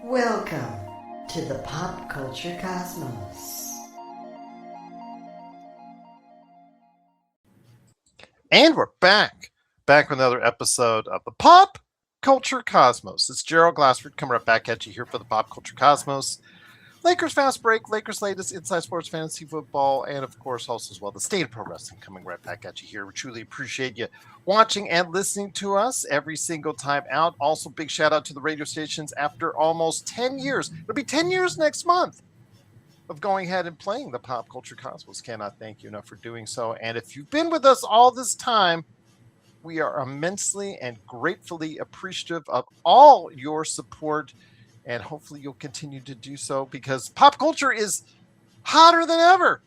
Welcome to the Pop Culture Cosmos. And we're back with another episode of the Pop Culture Cosmos. It's Gerald Glassford coming right back at you here for the Pop Culture Cosmos. Lakers Fast Break, Lakers latest Inside Sports Fantasy Football, and of course also as well the State of Pro Wrestling coming right back at you here. We truly appreciate you watching and listening to us every single time out. Also, big shout out to the radio stations after almost 10 years. It'll be 10 years next month of going ahead and playing the Pop Culture Cosmos. Cannot thank you enough for doing so. And if you've been with us all this time, we are immensely and gratefully appreciative of all your support, and hopefully you'll continue to do so because pop culture is hotter than ever.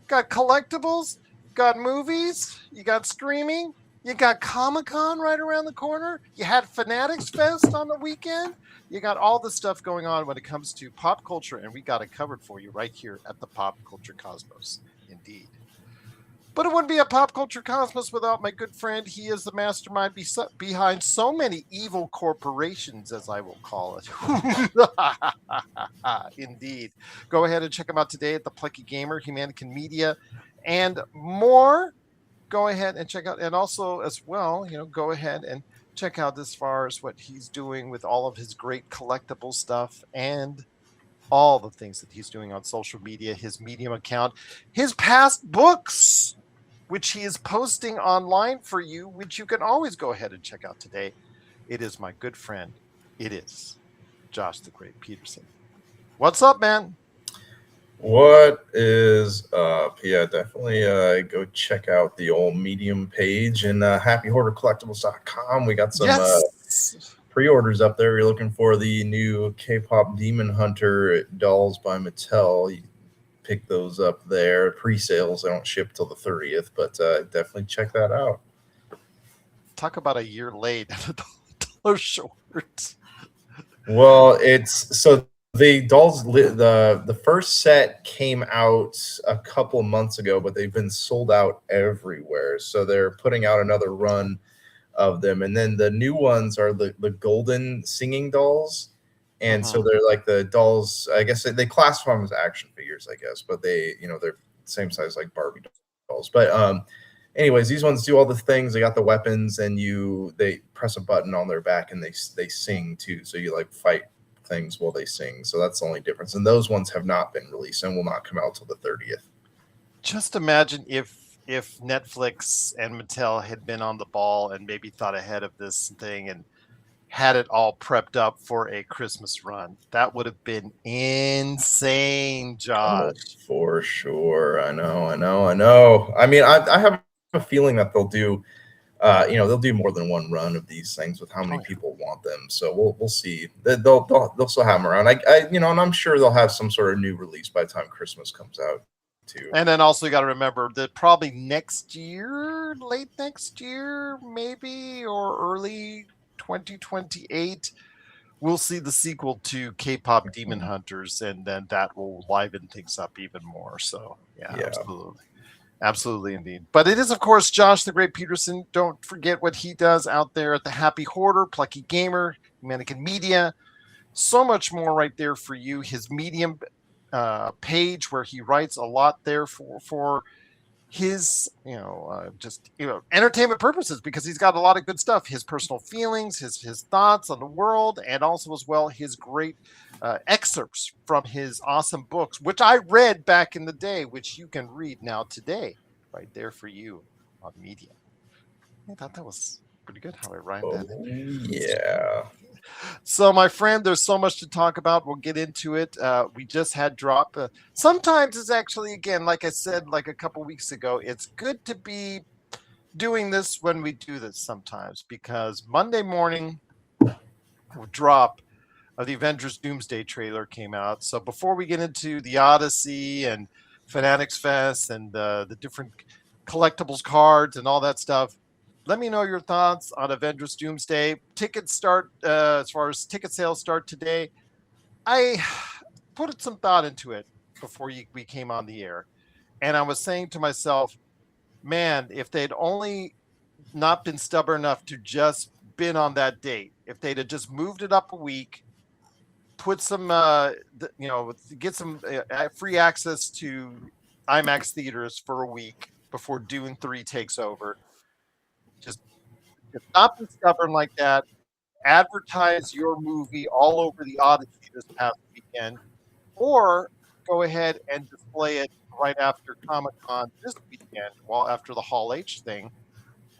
Got collectibles, got movies, you got streaming, you got Comic-Con right around the corner, you had Fanatics Fest on the weekend, you got all the stuff going on when it comes to pop culture, and we got it covered for you right here at the Pop Culture Cosmos, indeed. But it wouldn't be a Pop Culture Cosmos without my good friend. He is the mastermind behind so many evil corporations, as I will call it. Indeed. Go ahead and check him out today at the Plucky Gamer, Humanican Media, and more. Go ahead and check out, and also as well, go ahead and check out as far as what he's doing with all of his great collectible stuff and all the things that he's doing on social media, his Medium account, his past books, which he is posting online for you, which you can always go ahead and check out today. It is my good friend. It is Josh the Great Peterson. What's up, man? What is up? Yeah, definitely go check out the old Medium page and happyhoardercollectibles.com. We got some pre-orders up there. You're looking for the new K-pop Demon Hunter dolls by Mattel. You pick those up there. Pre-sales, they don't ship till the 30th, but definitely check that out. Talk about a year late. Those shorts. Well, it's so the dolls. The first set came out a couple months ago, but they've been sold out everywhere. So they're putting out another run of them, and then the new ones are the golden singing dolls, and so they're like the dolls. I guess they classify them as action figures, I guess, but they're same size like Barbie dolls. But anyways, these ones do all the things. They got the weapons, and they press a button on their back, and they sing too. So you like fight things while they sing. So that's the only difference. And those ones have not been released and will not come out till the 30th. Just imagine if Netflix and Mattel had been on the ball and maybe thought ahead of this thing and had it all prepped up for a Christmas run. That would have been insane, Josh. Oh, for sure. I know. I mean, I have a feeling that they'll do they'll do more than one run of these things with how many people want them. So we'll see. They'll still have them around. And I'm sure they'll have some sort of new release by the time Christmas comes out too. And then also you got to remember that probably next year, late next year, maybe, or early 2028, we'll see the sequel to K-pop Demon Hunters, and then that will liven things up even more. So yeah. Absolutely, indeed. But it is, of course, Josh the Great Peterson. Don't forget what he does out there at the Happy Hoarder, Plucky Gamer, Mannequin Media. So much more right there for you. His Medium page where he writes a lot there for his, entertainment purposes, because he's got a lot of good stuff. His personal feelings, his thoughts on the world, and also as well his great excerpts from his awesome books, which I read back in the day, which you can read now today, right there for you on Medium. I thought that was pretty good how I rhymed that in. Yeah. So, my friend, there's so much to talk about. We'll get into it. We just had drop. Sometimes it's actually, again, like I said, like a couple weeks ago, it's good to be doing this when we do this sometimes, because Monday morning drop of the Avengers Doomsday trailer came out. So before we get into the Odyssey and Fanatics Fest and the different collectibles cards and all that stuff, let me know your thoughts on Avengers Doomsday. Tickets start, as far as ticket sales start today. I put some thought into it before we came on the air. And I was saying to myself, man, if they'd only not been stubborn enough to just been on that date, if they'd have just moved it up a week put some, get some free access to IMAX theaters for a week before Dune 3 takes over. Just stop and stubborn like that. Advertise your movie all over the Odyssey this past weekend, or go ahead and display it right after Comic-Con this weekend, while after the Hall H thing.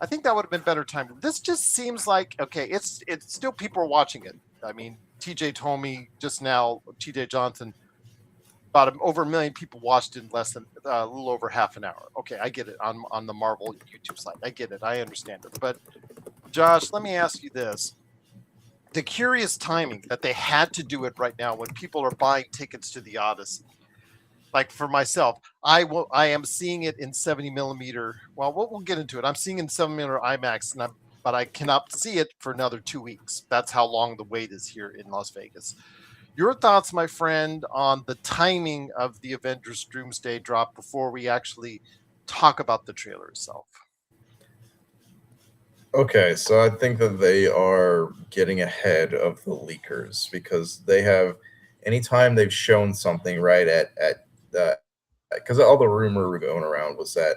I think that would have been better time. This just seems like, okay, it's still people are watching it. I mean, TJ told me just now, TJ Johnson, about over 1 million people watched it in less than a little over half an hour. Okay, I get it on the Marvel YouTube site. I get it. I understand it. But Josh, let me ask you this. The curious timing that they had to do it right now when people are buying tickets to the Odyssey. Like for myself, I am seeing it in 70 millimeter. Well, we'll get into it. I'm seeing it in 7 millimeter IMAX, but I cannot see it for another 2 weeks. That's how long the wait is here in Las Vegas. Your thoughts, my friend, on the timing of the Avengers Doomsday drop before we actually talk about the trailer itself? Okay, so I think that they are getting ahead of the leakers because they have, anytime they've shown something right at because all the rumor going around was that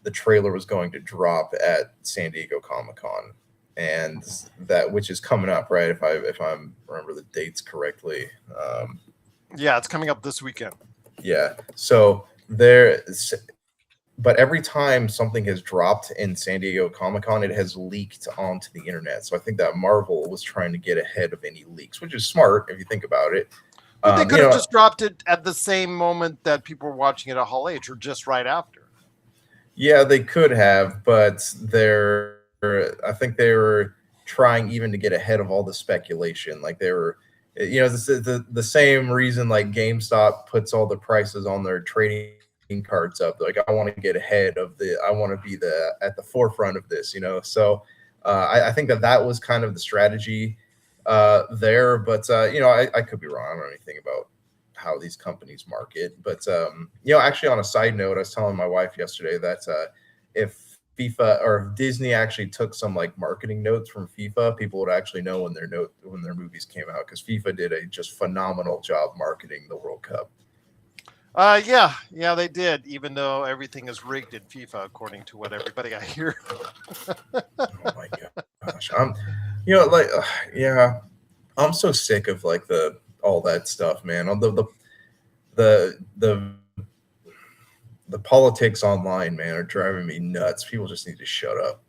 the trailer was going to drop at San Diego Comic-Con, and that, which is coming up, right? If I remember the dates correctly. Yeah, it's coming up this weekend. Yeah, so there. But every time something has dropped in San Diego Comic-Con, it has leaked onto the internet. So I think that Marvel was trying to get ahead of any leaks, which is smart if you think about it. But they could have just dropped it at the same moment that people were watching it at Hall H, or just right after. Yeah, they could have, but I think they were trying even to get ahead of all the speculation. Like they were, this is the same reason like GameStop puts all the prices on their trading cards up. Like, I want to get ahead of I want to be at the forefront of this, So I think that was kind of the strategy there, but I could be wrong. I don't know anything about how these companies market, but actually, on a side note, I was telling my wife yesterday that if FIFA or if Disney actually took some like marketing notes from FIFA, people would actually know when their movies came out, because FIFA did a just phenomenal job marketing the World Cup. Yeah, they did, even though everything is rigged in FIFA, according to what everybody I hear. Oh my gosh. I'm so sick of like all that stuff, man. The politics online, man, are driving me nuts. People just need to shut up.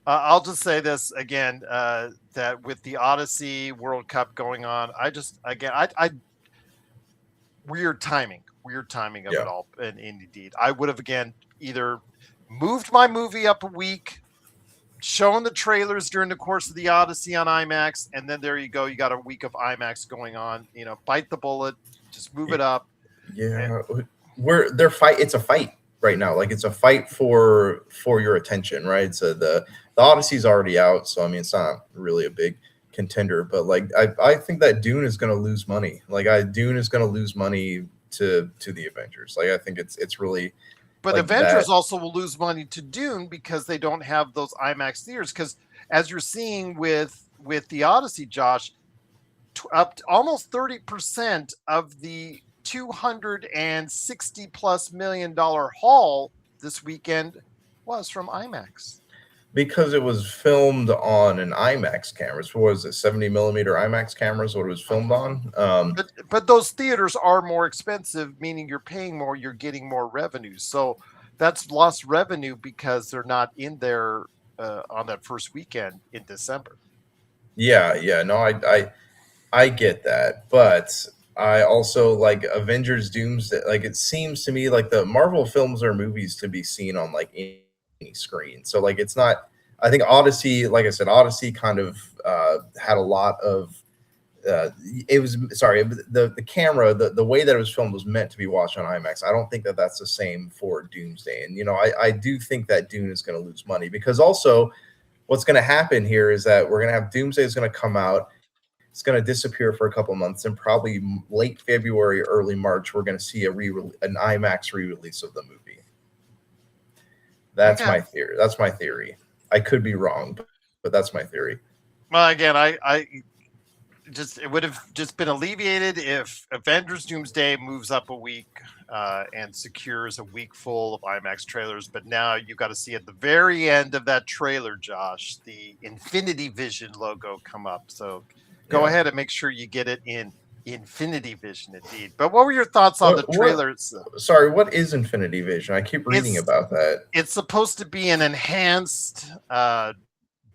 I'll just say this again, that with the Odyssey World Cup going on, I weird timing of it all. And indeed, I would have again either moved my movie up a week, shown the trailers during the course of the Odyssey on IMAX, and then there you go, you got a week of IMAX going on. Bite the bullet, just move it up. Yeah, it's a fight right now. Like, it's a fight for your attention, right? So the Odyssey's already out, so I mean, it's not really a big contender, but like I think that Dune is going to lose money. Dune is going to lose money to the Avengers. Like, I think it's really. But like Avengers also will lose money to Dune because they don't have those IMAX theaters. Because as you're seeing with the Odyssey, Josh, up to almost 30% of the $260+ million haul this weekend was from IMAX. Because it was filmed on an IMAX camera. So what was it, 70 millimeter IMAX cameras? What it was filmed on? But those theaters are more expensive, meaning you're paying more, you're getting more revenue. So that's lost revenue because they're not in there on that first weekend in December. Yeah. No, I get that, but I also like Avengers Doomsday. Like, it seems to me like the Marvel films are movies to be seen on like any screen. So like, it's not. I think Odyssey, like I said, Odyssey kind of had a lot of. The camera, the way that it was filmed was meant to be watched on IMAX. I don't think that that's the same for Doomsday, and I do think that Dune is going to lose money, because also what's going to happen here is that we're going to have Doomsday is going to come out. It's going to disappear for a couple months, and probably late February, early March, we're going to see an IMAX re-release of the movie. That's my theory. That's my theory. I could be wrong, but that's my theory. Well, again, it would have just been alleviated if Avengers Doomsday moves up a week and secures a week full of IMAX trailers. But now you got to see at the very end of that trailer, Josh, the Infinity Vision logo come up. So go ahead and make sure you get it in Infinity Vision, indeed. But what were your thoughts on the trailers? Sorry, what is Infinity Vision? I keep reading about that. It's supposed to be an enhanced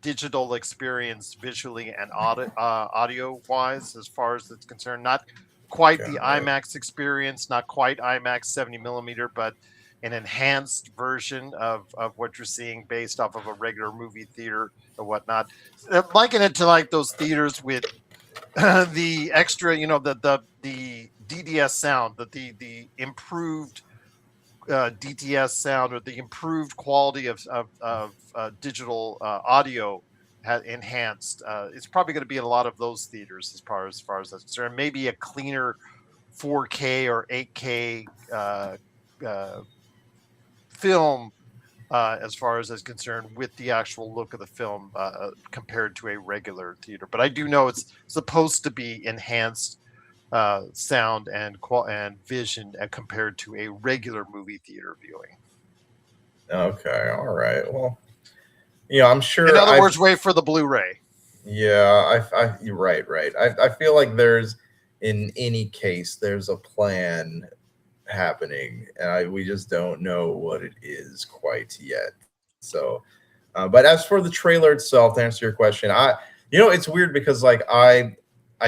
digital experience visually and audio wise, as far as it's concerned. Not quite the IMAX experience, not quite IMAX 70 millimeter, but an enhanced version of what you're seeing based off of a regular movie theater or whatnot. Liken it to like those theaters with the extra, the DDS sound, the improved DTS sound, or the improved quality of digital audio enhanced. It's probably going to be in a lot of those theaters as far as that's concerned. Maybe a cleaner 4K or 8K film as far as is concerned, with the actual look of the film compared to a regular theater. But I do know it's supposed to be enhanced sound and vision compared to a regular movie theater viewing. Okay, all right. Well, I'm sure. In other words, wait for the Blu-ray. Yeah, you're right. I feel like in any case, there's a plan happening, and we just don't know what it is quite yet. So, but as for the trailer itself, to answer your question, it's weird because I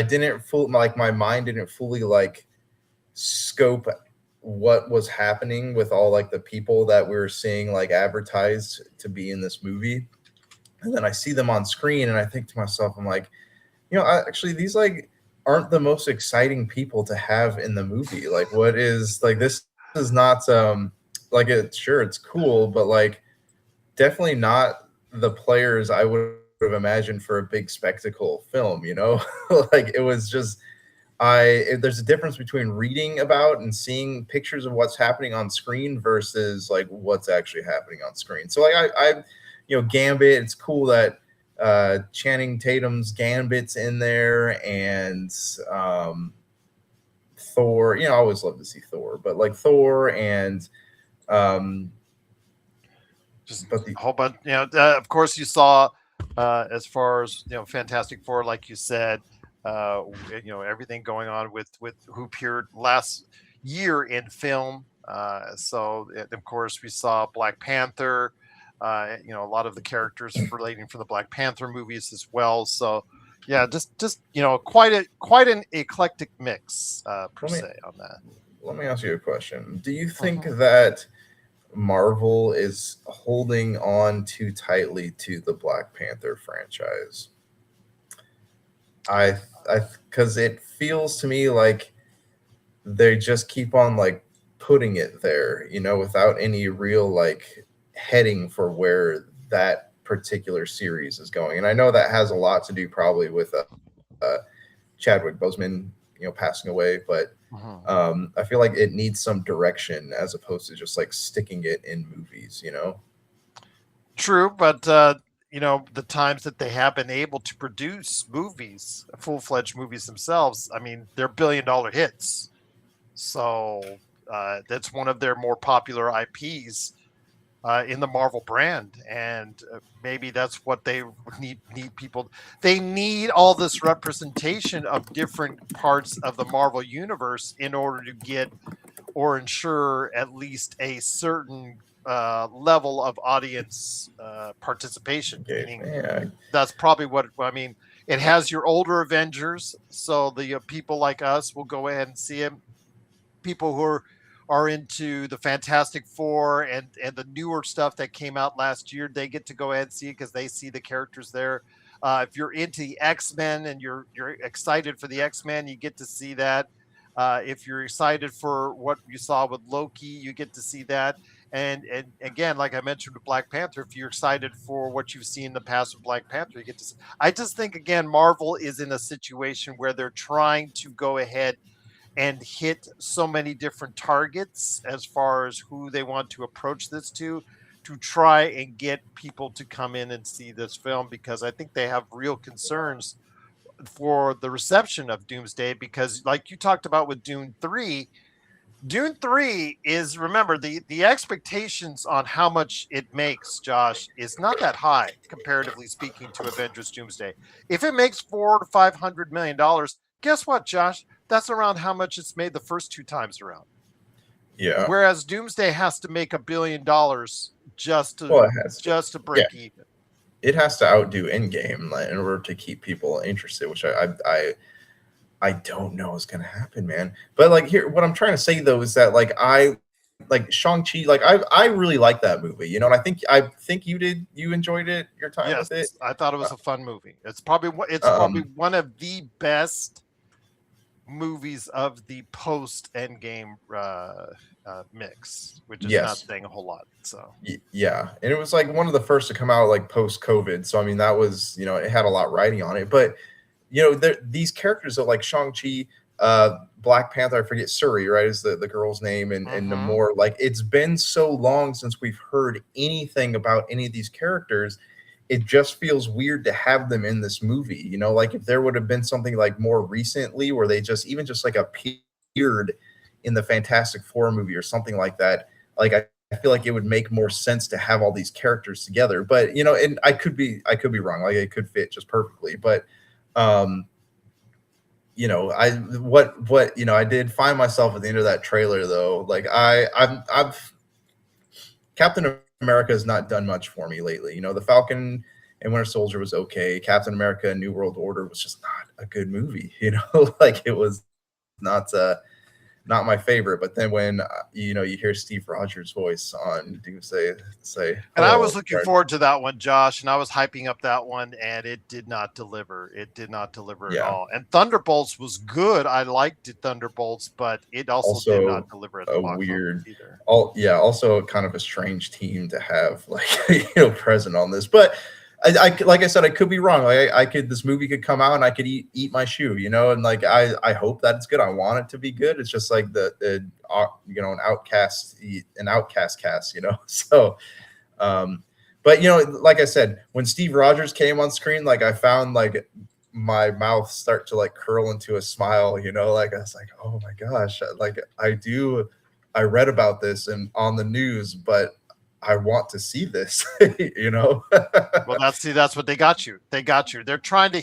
didn't my mind didn't fully scope what was happening with all the people that we were seeing advertised to be in this movie. And then I see them on screen and I think to myself, I'm like, actually these aren't the most exciting people to have in the movie. What is this is not it's cool, but definitely not the players I would have imagined for a big spectacle film, it was just there's a difference between reading about and seeing pictures of what's happening on screen versus what's actually happening on screen. So I Gambit, it's cool that Channing Tatum's Gambit's in there, and Thor. I always love to see Thor, but Thor and just a whole bunch. Of course, you saw as far as Fantastic Four, like you said, everything going on with who appeared last year in film. So of course we saw Black Panther. A lot of the characters relating from the Black Panther movies as well. So yeah, just quite an eclectic mix per se on that. Let me ask you a question. Do you think that Marvel is holding on too tightly to the Black Panther franchise? Because it feels to me like they just keep on putting it there, without any real heading for where that particular series is going. And I know that has a lot to do probably with Chadwick Boseman, passing away, but I feel like it needs some direction as opposed to just sticking it in movies, True, but the times that they have been able to produce movies, full-fledged movies themselves, I mean, they're billion-dollar hits. So that's one of their more popular IPs in the Marvel brand, and maybe that's what they need people. They need all this representation of different parts of the Marvel universe in order to get or ensure at least a certain level of audience participation. That's probably what I mean. It has your older Avengers, so the people like us will go ahead and see it. People who are into the Fantastic Four and the newer stuff that came out last year, they get to go ahead and see it because they see the characters there. If you're into the X-Men and you're excited for the X-Men, you get to see that. If you're excited for what you saw with Loki, you get to see that. And again, like I mentioned with Black Panther, if you're excited for what you've seen in the past with Black Panther, you get to see. I just think, again, Marvel is in a situation where they're trying to go ahead and hit so many different targets as far as who they want to approach this to try and get people to come in and see this film, because I think they have real concerns for the reception of Doomsday, because like you talked about with Dune 3, Dune 3 is, remember, the expectations on how much it makes, Josh, is not that high comparatively speaking to Avengers Doomsday. If it makes $400 to $500 million, guess what, Josh? That's around how much it's made the first two times around. Yeah. Whereas Doomsday has to make $1 billion just Well, it has to break even. It has to outdo Endgame in order to keep people interested, which I don't know is going to happen, man. But like here, what I'm trying to say though is that like Shang-Chi, like I really like that movie, you know, and I think you enjoyed it, your time Yes, with it. I thought it was a fun movie. It's probably one of the best movies of the post Endgame mix, which is not Yes. saying a whole lot. So Yeah, and it was like one of the first to come out like post COVID. So I mean, that was, you know, it had a lot riding on it. But you know, these characters of like Shang-Chi, Black Panther, I forget Suri, right, is the girl's name, and Namor. Like, it's been so long since we've heard anything about any of these characters. It just feels weird to have them in this movie. You know, like if there would have been something like more recently where they just even just like appeared in the Fantastic Four movie or something like that. Like I feel like it would make more sense to have all these characters together. But you know, and I could be wrong. Like it could fit just perfectly. But you know, you know, I did find myself at the end of that trailer though. Like I've Captain America has not done much for me lately. You know, the Falcon and Winter Soldier was okay. Captain America and New World Order was just not a good movie. You know, like it was not my favorite. But then when you know, you hear Steve Rogers' voice on Doomsday say, and I was looking forward to that one, Josh, and I was hyping up that one, and it did not deliver. It did not deliver at all. And Thunderbolts was good. I liked it, Thunderbolts, but it also did not deliver at the box office either. Also kind of a strange team to have, like, you know, present on this. But I like I said, I could be wrong. Like this movie could come out and I could eat my shoe, you know, and like I hope that it's good. I want it to be good. It's just like the you know, an outcast cast, you know. So but you know, like I said, when Steve Rogers came on screen, like I found like my mouth start to like curl into a smile, you know, like I was like, oh my gosh, like I read about this and on the news, but I want to see this, you know. Well, that's what they got you. They got you. They're trying to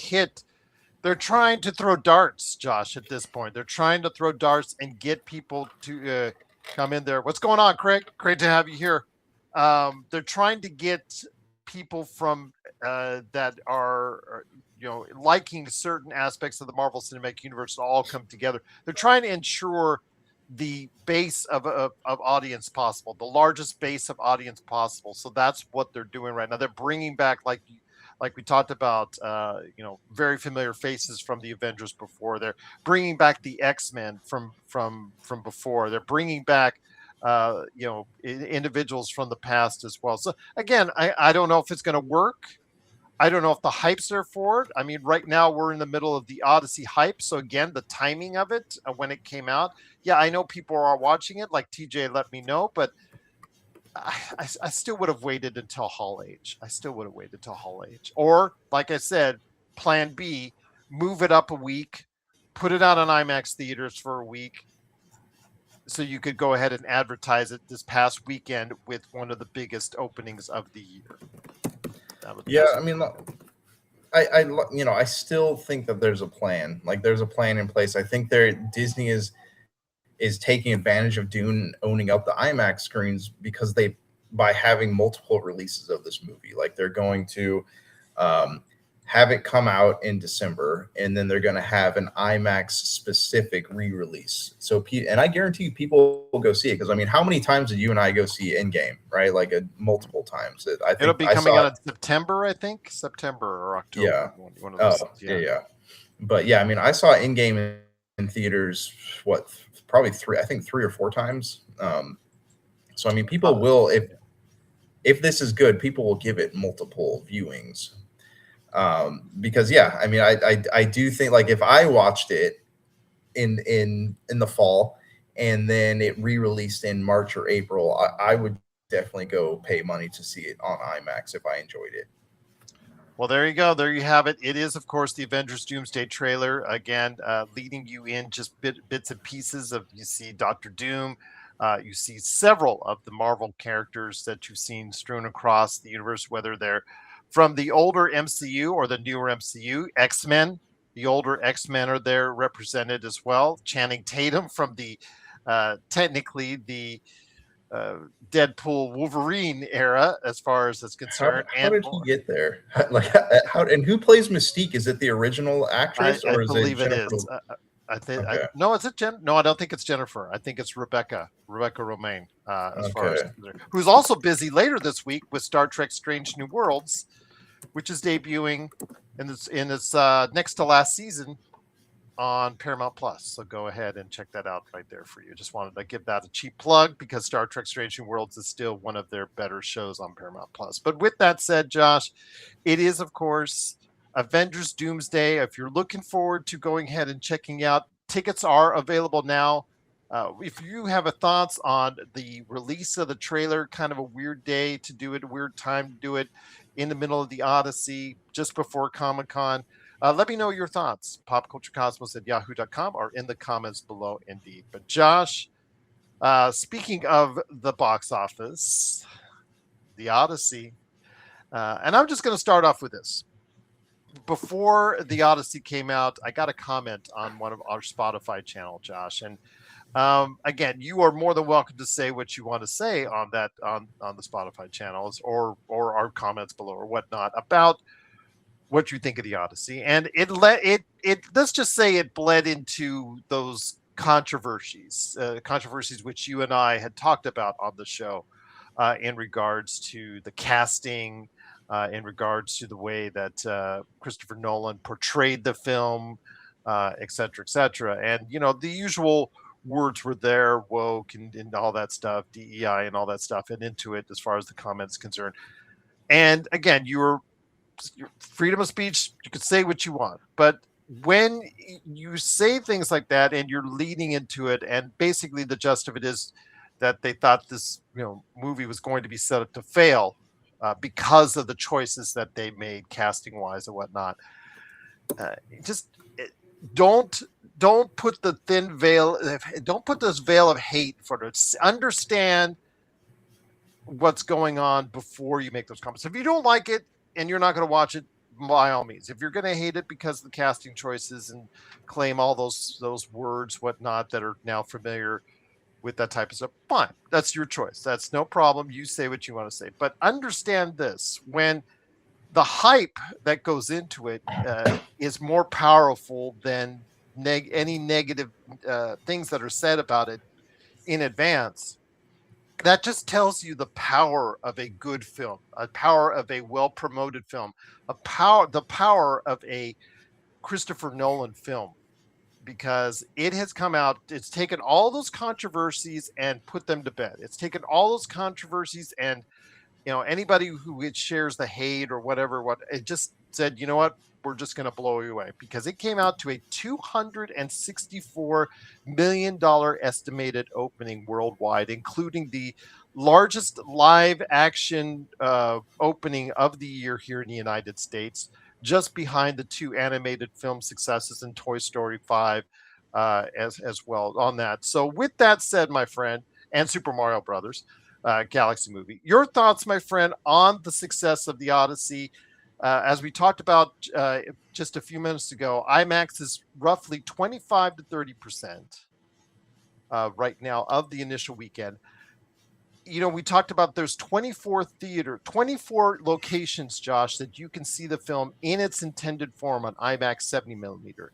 throw darts, Josh, at this point. They're trying to throw darts and get people to come in there. What's going on, Craig? Great to have you here. They're trying to get people from that are, you know, liking certain aspects of the Marvel Cinematic Universe to all come together. They're trying to ensure the base of audience possible, the largest base of audience possible. So that's what they're doing right now. They're bringing back, like we talked about, you know, very familiar faces from the Avengers before. They're bringing back the X-Men from before. They're bringing back, you know, individuals from the past as well. So again, I don't know if it's going to work. I don't know if the hype's there for it. I mean, right now we're in the middle of the Odyssey hype. So again, the timing of it when it came out, yeah, I know people are watching it, like TJ let me know, but I still would have waited until Hall H. Or, like I said, Plan B, move it up a week, put it out on IMAX theaters for a week, so you could go ahead and advertise it this past weekend with one of the biggest openings of the year. Yeah, I mean, I you know, I still think that there's a plan. Like there's a plan in place. I think Disney is taking advantage of Dune owning up the IMAX screens because by having multiple releases of this movie, like they're going to have it come out in December, and then they're going to have an IMAX specific re-release. So, and I guarantee you people will go see it, because I mean, how many times did you and I go see Endgame, right? Like multiple times. I think it'll be coming out in September, I think September or October. Yeah. One of those, yeah. But yeah, I mean, I saw Endgame in theaters. Probably three or four times. So I mean, people will, if this is good, people will give it multiple viewings. Because yeah, I mean, I do think, like, if I watched it in the fall and then it re-released in March or April, I would definitely go pay money to see it on IMAX if I enjoyed it. Well, there you go. There you have it. It is, of course, the Avengers Doomsday trailer. Again, leading you in just bits and pieces of, you see Doctor Doom. You see several of the Marvel characters that you've seen strewn across the universe, whether they're from the older MCU or the newer MCU. X-Men, the older X-Men are there represented as well. Channing Tatum from the technically the Deadpool Wolverine era, as far as that's concerned, How and did he more. get there? Like how and who plays Mystique? Is it the original actress I or is it believe it Jennifer? is. I think Okay. no, is it Jen? No, I don't think it's Jennifer. I think it's Rebecca Romaine. As far as who's also busy later this week with Star Trek: Strange New Worlds, which is debuting in its next to last season on Paramount Plus. So go ahead and check that out right there for you. Just wanted to give that a cheap plug because Star Trek: Strange New Worlds is still one of their better shows on Paramount Plus. But with that said, Josh, it is, of course, Avengers Doomsday. If you're looking forward to going ahead and checking out, tickets are available now. If you have a thoughts on the release of the trailer, kind of a weird day to do it, a weird time to do it in the middle of the Odyssey, just before Comic-Con, let me know your thoughts. popculturecosmos@yahoo.com or in the comments below, indeed. But Josh, speaking of the box office, the Odyssey, and I'm just going to start off with this. Before the Odyssey came out, I got a comment on one of our Spotify channel, Josh, and again, you are more than welcome to say what you want to say on that on the Spotify channels or our comments below or whatnot about what you think of the Odyssey. And it let's just say it bled into those controversies which you and I had talked about on the show in regards to the casting, in regards to the way that Christopher Nolan portrayed the film, et cetera, et cetera. And, the usual words were there, woke and all that stuff, DEI and all that stuff, and into it as far as the comments concerned. And again, your freedom of speech, you could say what you want, but when you say things like that and you're leading into it, and basically the gist of it is that they thought this movie was going to be set up to fail because of the choices that they made casting wise and whatnot. Just don't put the thin veil, don't put this veil of hate for it. Understand what's going on before you make those comments. If you don't like it and you're not going to watch it, by all means. If you're going to hate it because of the casting choices and claim all those words, whatnot, that are now familiar with that type of stuff, fine. That's your choice. That's no problem. You say what you want to say. But understand this: when the hype that goes into it is more powerful than any negative things that are said about it in advance, that just tells you the power of a good film, a power of a well-promoted film, the power of a Christopher Nolan film, because it has come out, it's taken all those controversies and put them to bed. It's taken all those controversies and, anybody who shares the hate or whatever, it just said, you know what, we're just going to blow you away, because it came out to a $264 million estimated opening worldwide, including the largest live action opening of the year here in the United States, just behind the two animated film successes in Toy Story 5 as well on that. So with that said, my friend, and Super Mario Brothers Galaxy movie, your thoughts, my friend, on the success of the Odyssey? As we talked about just a few minutes ago, IMAX is roughly 25 to 30% right now of the initial weekend. We talked about there's 24 locations, Josh, that you can see the film in its intended form on IMAX 70 millimeter.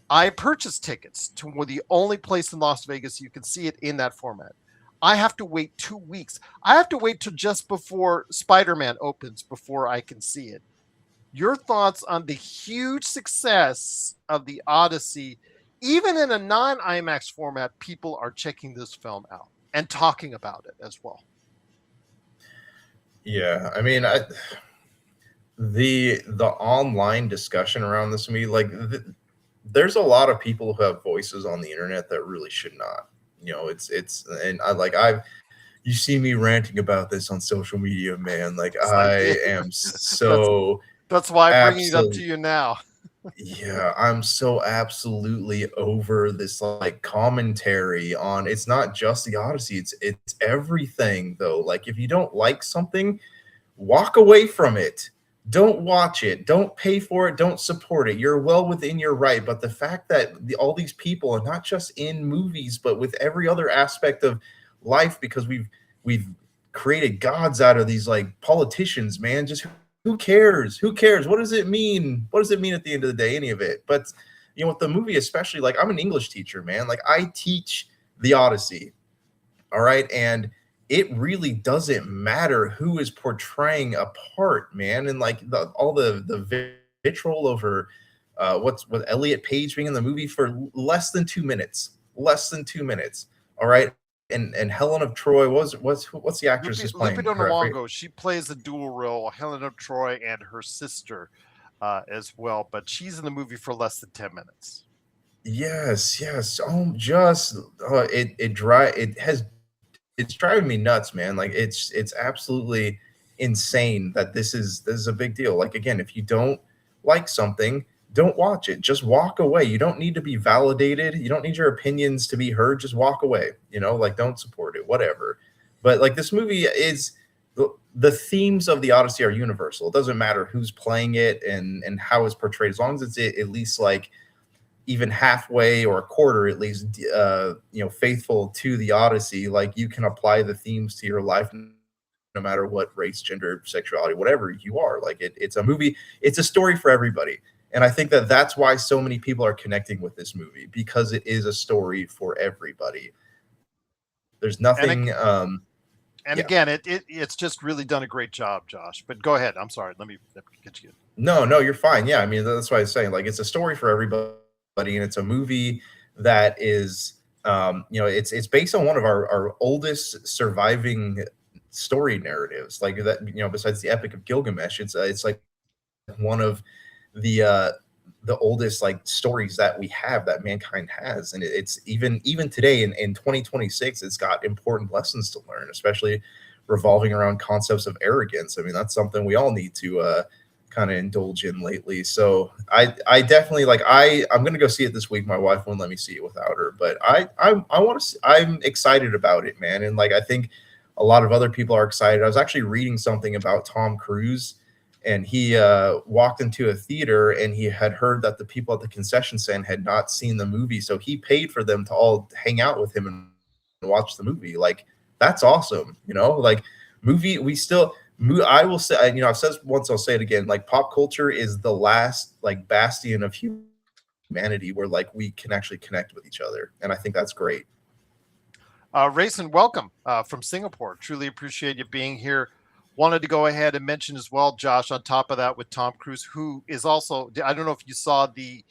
I purchased tickets to the only place in Las Vegas you can see it in that format. I have to wait 2 weeks. I have to wait till just before Spider-Man opens before I can see it. Your thoughts on the huge success of the Odyssey? Even in a non-IMAX format, people are checking this film out and talking about it as well. Yeah, I mean, the online discussion around this movie, like there's a lot of people who have voices on the internet that really should not. You see me ranting about this on social media, man. Like I am so That's why I'm bringing it up to you now. Yeah, I'm so absolutely over this like commentary on it's not just the Odyssey, it's everything though. Like if you don't like something, walk away from it. Don't watch it. Don't pay for it. Don't support it. You're well within your right. But the fact that all these people, and not just in movies, but with every other aspect of life, because we've created gods out of these like politicians, man. Just who cares? Who cares? What does it mean? What does it mean at the end of the day? Any of it? But with the movie, especially, like I'm an English teacher, man. Like I teach the Odyssey. All right, and it really doesn't matter who is portraying a part, man. And like all the vitriol over what Elliot Page being in the movie for less than 2 minutes. All right. And Helen of Troy, what's the actress who's playing? Lupita Nyong'o, she plays a dual role, Helen of Troy and her sister as well, but she's in the movie for less than 10 minutes. Yes. It's driving me nuts, man. Like it's absolutely insane that this is a big deal. Like again, if you don't like something, don't watch it. Just walk away. You don't need to be validated. You don't need your opinions to be heard. Just walk away. Like don't support it, whatever. But like this movie is the themes of the Odyssey are universal. It doesn't matter who's playing it and how it's portrayed, as long as it's at least like even halfway or a quarter at least faithful to the Odyssey. Like you can apply the themes to your life no matter what race, gender, sexuality, whatever you are. Like it's a movie, it's a story for everybody. And I think that that's why so many people are connecting with this movie, because it is a story for everybody. There's nothing. Again, it's just really done a great job, Josh. But go ahead. I'm sorry. Let me get you. No, you're fine. Yeah, I mean that's why I was saying like it's a story for everybody, and it's a movie that is, it's based on one of our oldest surviving story narratives. Like that, besides the Epic of Gilgamesh, it's like one of the oldest like stories that we have, that mankind has, and it's even today in 2026 it's got important lessons to learn, especially revolving around concepts of arrogance. I mean that's something we all need to kind of indulge in lately. So I definitely like I'm gonna go see it this week. My wife won't let me see it without her, but I want to. I'm excited about it, man, and like I think a lot of other people are excited. I was actually reading something about Tom Cruise. And he walked into a theater and he had heard that the people at the concession stand had not seen the movie. So he paid for them to all hang out with him and watch the movie. Like, that's awesome. Like movie, I will say, I've said this once, I'll say it again. Like pop culture is the last like bastion of humanity where like we can actually connect with each other. And I think that's great. Rayson, welcome from Singapore. Truly appreciate you being here. Wanted to go ahead and mention as well, Josh, on top of that with Tom Cruise, who is also, I don't know if you saw the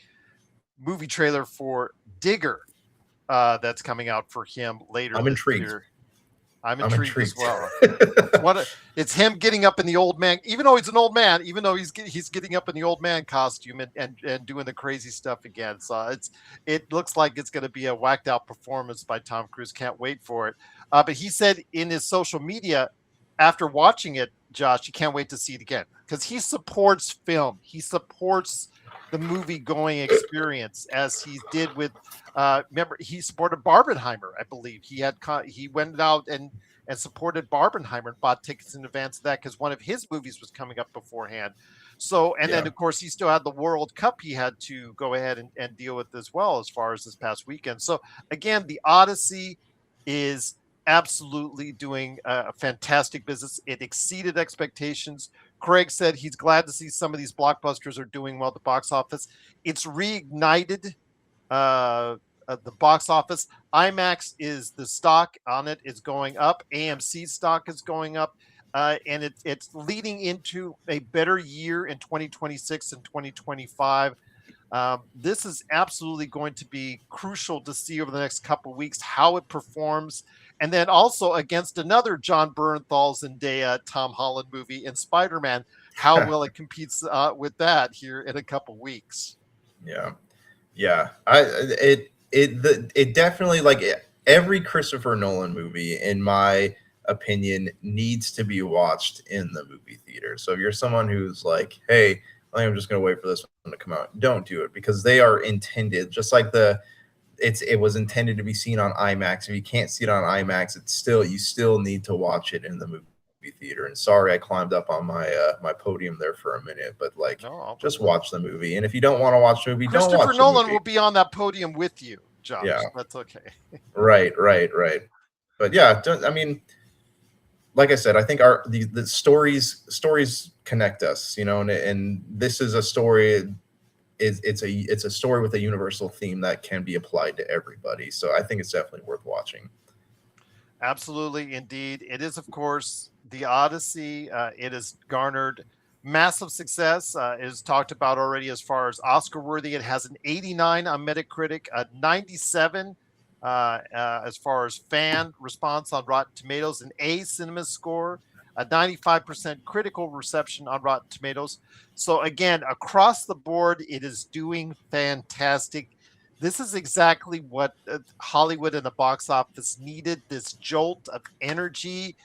movie trailer for Digger that's coming out for him later. I'm intrigued. I'm intrigued as well. It's him getting up in the old man, even though he's an old man, even though he's getting up in the old man costume and doing the crazy stuff again. So it looks like it's going to be a whacked out performance by Tom Cruise. Can't wait for it. But he said in his social media, after watching it, Josh, you can't wait to see it again because he supports film. He supports the movie-going experience as he did with. Remember, he supported Barbenheimer, I believe. He went out and supported Barbenheimer and bought tickets in advance of that because one of his movies was coming up beforehand. So, then of course he still had the World Cup he had to go ahead and deal with as well as far as this past weekend. So again, the Odyssey is absolutely doing a fantastic business. It exceeded expectations. Craig said he's glad to see some of these blockbusters are doing well at the box office. It's reignited the box office. IMAX is the stock on it is going up. AMC stock is going up. And it's leading into a better year in 2026 and 2025. This is absolutely going to be crucial to see over the next couple of weeks how it performs. And then also against another John Bernthal Zendaya Tom Holland movie in Spider-Man, how well it competes with that here in a couple of weeks. Yeah. It definitely, like every Christopher Nolan movie in my opinion, needs to be watched in the movie theater. So if you're someone who's like, hey, I think I'm just going to wait for this one to come out, don't do it, because they are intended, just like it was intended to be seen on IMAX. If you can't see it on IMAX, you still need to watch it in the movie theater. And sorry, I climbed up on my my podium there for a minute, but just watch the movie. And if you don't want to watch the movie, don't watch the movie. Christopher Nolan will be on that podium with you, Josh. Yeah, that's okay. Right. But yeah, like I said, I think the stories connect us, and this is a story. It's a story with a universal theme that can be applied to everybody. So I think it's definitely worth watching. Absolutely, indeed. It is, of course, the Odyssey. It has garnered massive success. It is talked about already as far as Oscar worthy. It has an 89 on Metacritic, a 97 as far as fan response on Rotten Tomatoes, an A Cinema score, a 95% critical reception on Rotten Tomatoes. So again, across the board, it is doing fantastic. This is exactly what Hollywood and the box office needed, this jolt of energy.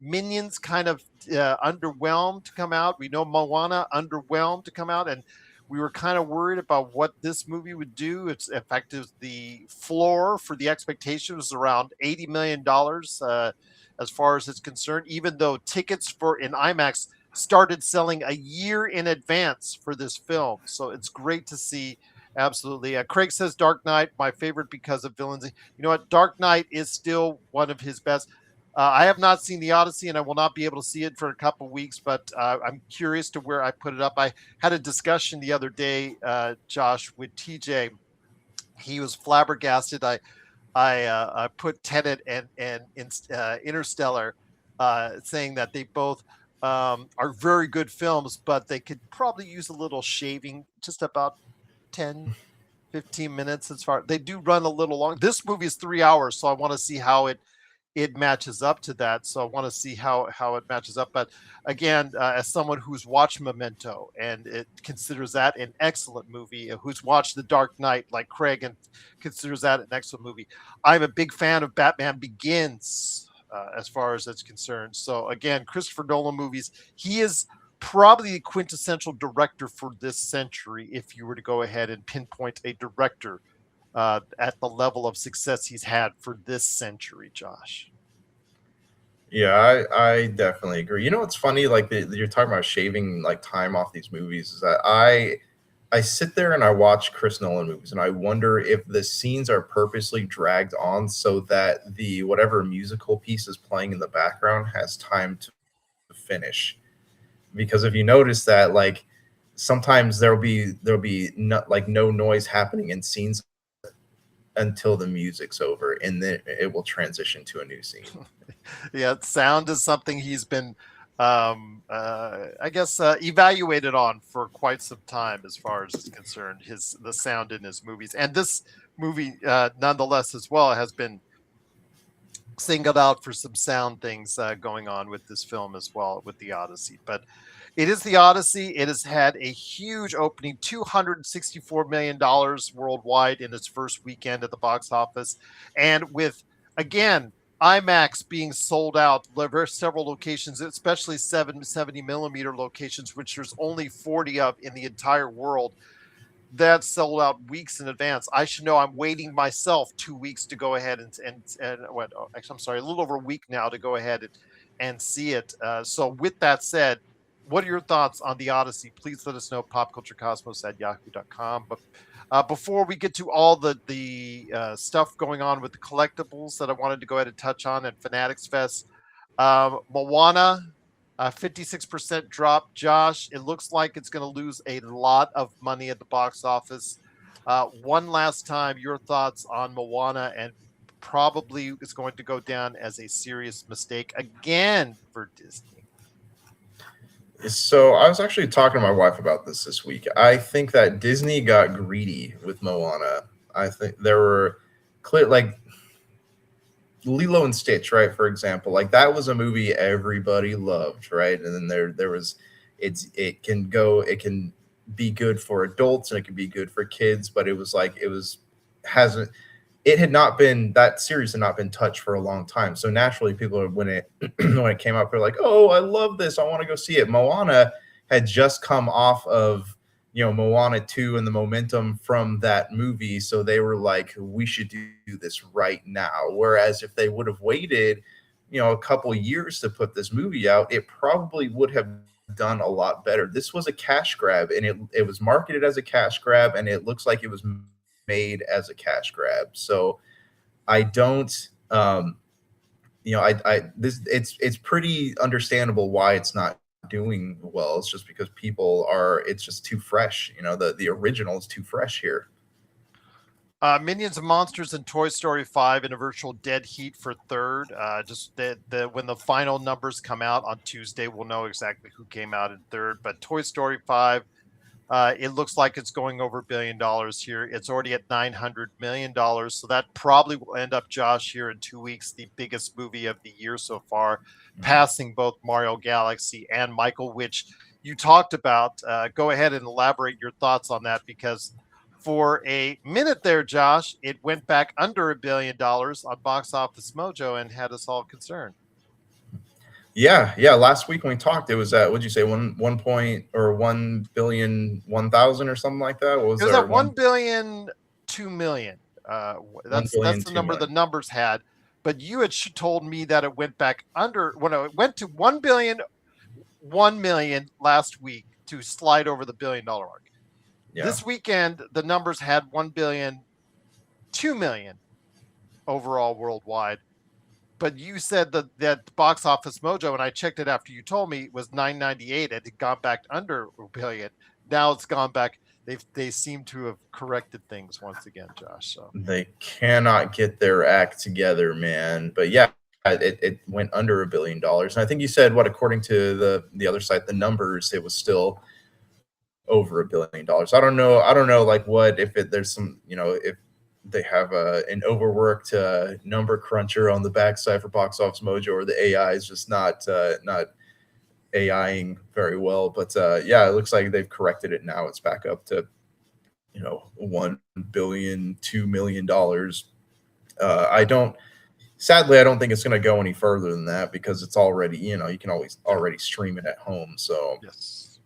Minions kind of underwhelmed to come out. We know Moana underwhelmed to come out, and we were kind of worried about what this movie would do. It's effective. The floor for the expectation was around $80 million as far as it's concerned, even though tickets for in IMAX started selling a year in advance for this film. So it's great to see. Absolutely. Craig says Dark Knight, my favorite because of villains. You know what? Dark Knight is still one of his best. I have not seen the Odyssey, and I will not be able to see it for a couple of weeks, but I'm curious to where I put it up. I had a discussion the other day, Josh, with TJ. He was flabbergasted. I put Tenet and Interstellar, saying that they both are very good films, but they could probably use a little shaving, just about 10, 15 minutes. As far they do run a little long. This movie is 3 hours, so I want to see how it matches up to that. So I want to see how it matches up. But again, as someone who's watched Memento and it considers that an excellent movie, who's watched The Dark Knight like Craig and considers that an excellent movie, I'm a big fan of Batman Begins as far as it's concerned. So again, Christopher Nolan movies, he is probably the quintessential director for this century if you were to go ahead and pinpoint a director at the level of success he's had for this century, Josh. Yeah, I definitely agree. You know what's funny? Like you're talking about shaving like time off these movies. Is that I sit there and I watch Chris Nolan movies, and I wonder if the scenes are purposely dragged on so that the whatever musical piece is playing in the background has time to finish. Because if you notice that, like sometimes there'll be no noise happening in scenes until the music's over, and then it will transition to a new scene. Yeah, sound is something he's been I guess evaluated on for quite some time as far as it's concerned, the sound in his movies. And this movie nonetheless as well has been singled out for some sound things going on with this film as well, with the Odyssey. But it is the Odyssey. It has had a huge opening, $264 million worldwide in its first weekend at the box office. And with, again, IMAX being sold out, several locations, especially 70 millimeter locations, which there's only 40 of in the entire world. That's sold out weeks in advance. I should know. I'm waiting myself 2 weeks to go ahead and what? Oh, actually, I'm sorry, a little over a week now to go ahead and see it. So with that said, what are your thoughts on the Odyssey? Please let us know. popculturecosmos@yahoo.com. But before we get to all the stuff going on with the collectibles that I wanted to go ahead and touch on at Fanatics Fest, Moana, 56% drop. Josh, it looks like it's going to lose a lot of money at the box office. One last time, your thoughts on Moana, and probably it's going to go down as a serious mistake again for Disney. So I was actually talking to my wife about this week. I think that Disney got greedy with Moana. I think there were clear, like Lilo and Stitch, right? For example, like that was a movie everybody loved, right? And then there was, it can be good for adults and it can be good for kids, but it was like, that series had not been touched for a long time. So naturally, people when it when it came out, they're like, "Oh, I love this! I want to go see it." Moana had just come off of Moana 2 and the momentum from that movie, so they were like, "We should do this right now." Whereas if they would have waited, a couple years to put this movie out, it probably would have done a lot better. This was a cash grab, and it was marketed as a cash grab, and it looks like it was made as a cash grab. So I don't, it's pretty understandable why it's not doing well. It's just because it's just too fresh. The original is too fresh here. Minions and Monsters and Toy Story 5 in a virtual dead heat for third. When the final numbers come out on Tuesday, we'll know exactly who came out in third. But Toy Story 5, it looks like it's going over $1 billion here. It's already at $900 million. So that probably will end up, Josh, here in 2 weeks, the biggest movie of the year so far, passing both Mario Galaxy and Michael, which you talked about. Go ahead and elaborate your thoughts on that, because for a minute there, Josh, it went back under $1 billion on Box Office Mojo and had us all concerned. Yeah. Last week when we talked, it was at, what'd you say, 1 billion 1,000 or something like that. What was it was at 1 billion 2 million. That's the number the numbers had. But you had told me that it went back under when it went to 1 billion 1 million last week to slide over the $1 billion mark. Yeah. This weekend, the numbers had 1 billion 2 million overall worldwide. But you said that Box Office Mojo, and I checked it after you told me, it was 998. It had gone back under $1 billion. Now it's gone back. They seem to have corrected things once again, Josh. So they cannot get their act together, man. But yeah, it went under $1 billion. And I think you said, according to the other site, the numbers, it was still over $1 billion. I don't know, like what if there's some, if they have an overworked number cruncher on the backside for Box Office Mojo, or the AI is just not AIing very well. But it looks like they've corrected it now. It's back up to $1 billion, $2 million. Sadly, I don't think it's going to go any further than that, because it's already, you can already stream it at home. So yes.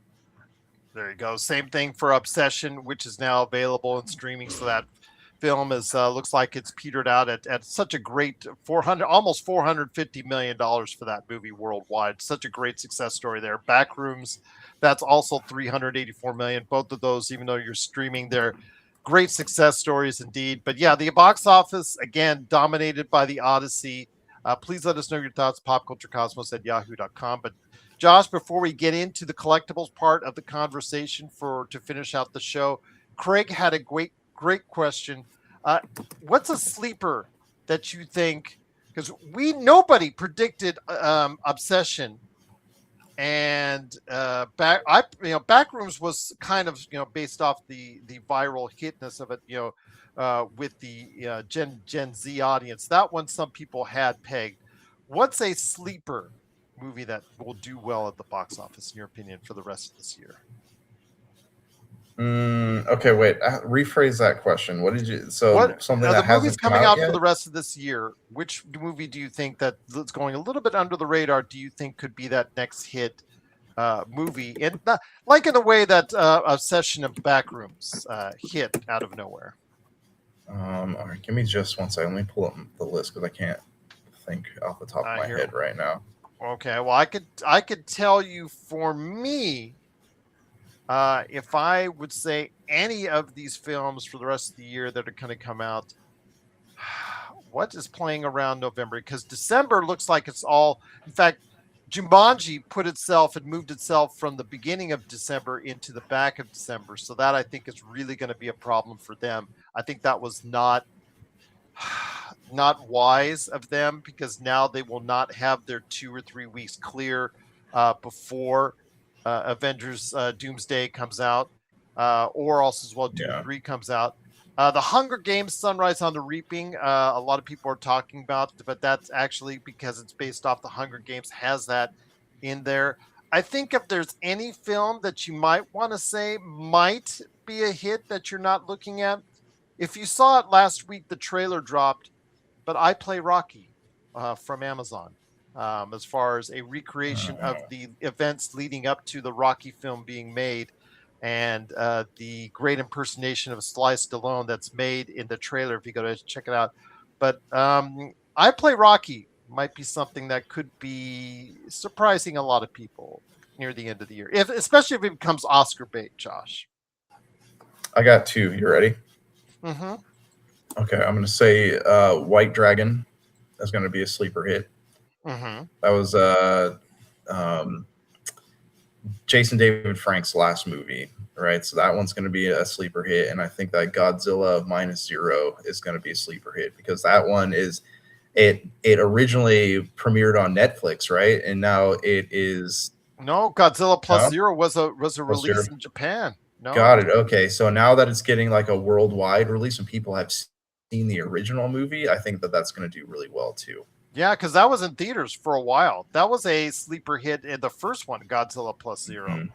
There you go. Same thing for Obsession, which is now available in streaming. So that film is looks like it's petered out at such a great almost $450 million for that movie worldwide. Such a great success story there. Backrooms, that's also $384 million. Both of those, even though you're streaming, they're great success stories indeed. But yeah, the box office, again, dominated by the Odyssey. Please let us know your thoughts, popculturecosmos@yahoo.com. But Josh, before we get into the collectibles part of the conversation to finish out the show, Craig had a great question. What's a sleeper that you think, because nobody predicted Obsession, and Backrooms was kind of based off the viral hitness of it, with the Gen Z audience. That one some people had pegged. What's a sleeper movie that will do well at the box office, in your opinion, for the rest of this year? Okay, wait. Rephrase that question. What did you? Something that the movies coming out for the rest of this year. Which movie do you think that's going a little bit under the radar? Do you think could be that next hit movie? And like in the way that Obsession of Backrooms hit out of nowhere. All right, give me just one second. Let me pull up the list, because I can't think off the top of my head right now. Okay, well, I could tell you, for me, if I would say any of these films for the rest of the year that are going to come out, what is playing around November? Because December looks like it's all, in fact, Jumanji moved itself from the beginning of December into the back of December. So that, I think, is really going to be a problem for them. I think that was not wise of them, because now they will not have their 2 or 3 weeks clear before Avengers Doomsday comes out, or also as well Doom 3 comes out. The Hunger Games Sunrise on the Reaping, a lot of people are talking about, but that's actually because it's based off the Hunger Games, has that in there. I think if there's any film that you might want to say might be a hit that you're not looking at, if you saw it last week, the trailer dropped, but I Play Rocky from Amazon, as far as a recreation of the events leading up to the Rocky film being made, and the great impersonation of Sly Stallone that's made in the trailer. If you go to check it out, but I Play Rocky might be something that could be surprising a lot of people near the end of the year, especially if it becomes Oscar bait. Josh, I got two. You ready? Mm-hmm. Okay, I'm going to say White Dragon is going to be a sleeper hit. Mm-hmm. That was Jason David Frank's last movie, right? So that one's going to be a sleeper hit, and I think that Godzilla Minus Zero is going to be a sleeper hit because that one is it originally premiered on Netflix, right? And now it is Godzilla Plus Zero was a release in Japan. No. Got it. Okay, so now that it's getting like a worldwide release and people have seen the original movie, I think that that's going to do really well too. Yeah, because that was in theaters for a while. That was a sleeper hit in the first one, Godzilla Plus Zero. Mm-hmm.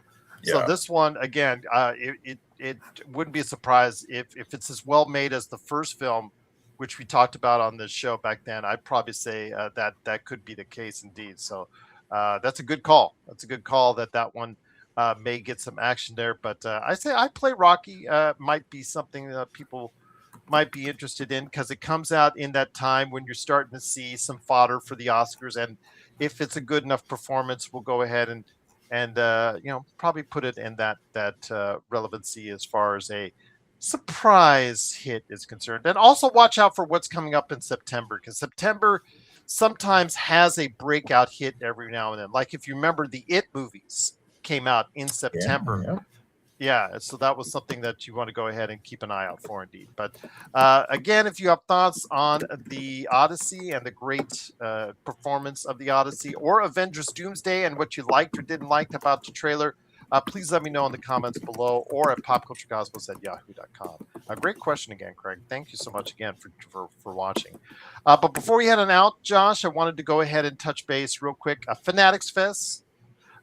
Yeah. So this one, again, it wouldn't be a surprise if it's as well made as the first film, which we talked about on this show back then. I'd probably say that could be the case indeed. So that's a good call. That's a good call that one may get some action there. But I say I Play Rocky might be something that people might be interested in because it comes out in that time when you're starting to see some fodder for the Oscars, and if it's a good enough performance, we'll go ahead and probably put it in that relevancy as far as a surprise hit is concerned. And also watch out for what's coming up in September, because September sometimes has a breakout hit every now and then. Like if you remember, the It movies came out in September. Yeah, so that was something that you want to go ahead and keep an eye out for indeed. But again, if you have thoughts on the Odyssey and the great performance of the Odyssey, or Avengers Doomsday and what you liked or didn't like about the trailer, please let me know in the comments below or at popculturecosmos@yahoo.com. Great question again, Craig. Thank you so much again for watching. But before we head on out, Josh, I wanted to go ahead and touch base real quick. Fanatics Fest.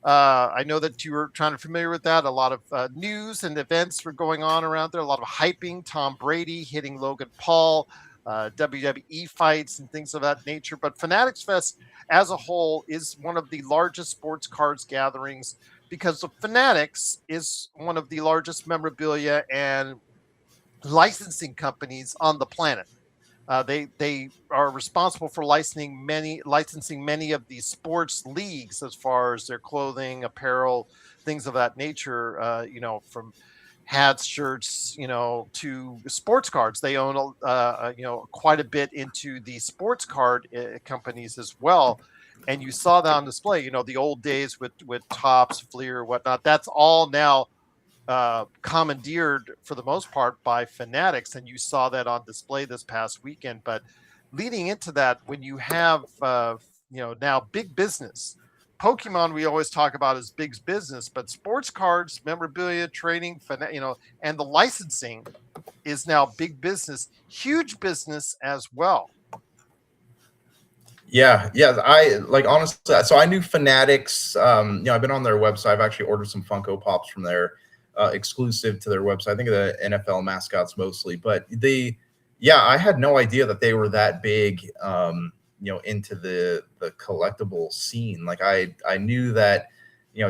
I know that you were trying to familiar with that. A lot of news and events were going on around there. A lot of hyping. Tom Brady hitting Logan Paul, WWE fights and things of that nature. But Fanatics Fest as a whole is one of the largest sports cards gatherings because the Fanatics is one of the largest memorabilia and licensing companies on the planet. They are responsible for licensing many of the sports leagues as far as their clothing, apparel, things of that nature. From hats, shirts, to sports cards. They own quite a bit into the sports card companies as well. And you saw that on display. The old days with Topps, Fleer, whatnot. That's all now commandeered for the most part by Fanatics, and you saw that on display this past weekend. But leading into that, when you have now big business, Pokemon we always talk about as big business, but sports cards, memorabilia, trading, and the licensing is now big business, huge business as well. Yeah. I honestly, so I knew Fanatics. I've been on their website. I've actually ordered some Funko Pops from there. Exclusive to their website. I think the NFL mascots mostly, but I had no idea that they were that big, into the collectible scene. Like I knew that,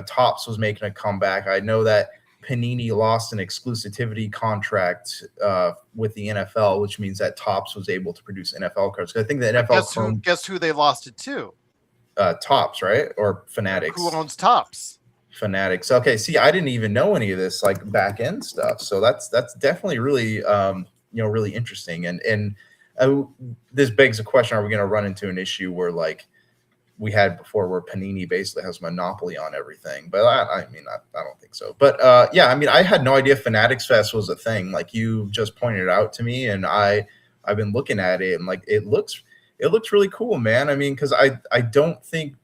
Topps was making a comeback. I know that Panini lost an exclusivity contract with the NFL, which means that Topps was able to produce NFL cards. I think the NFL. Guess who they lost it to? Topps, right? Or Fanatics? Who owns Topps? Fanatics. Okay, see, I didn't even know any of this like back end stuff, so that's definitely really really interesting. And this begs the question: are we going to run into an issue where like we had before, where Panini basically has monopoly on everything? But I don't think so. But I had no idea Fanatics Fest was a thing. Like you just pointed it out to me, and I've been looking at it, and like it looks really cool, man. I mean, because I don't think.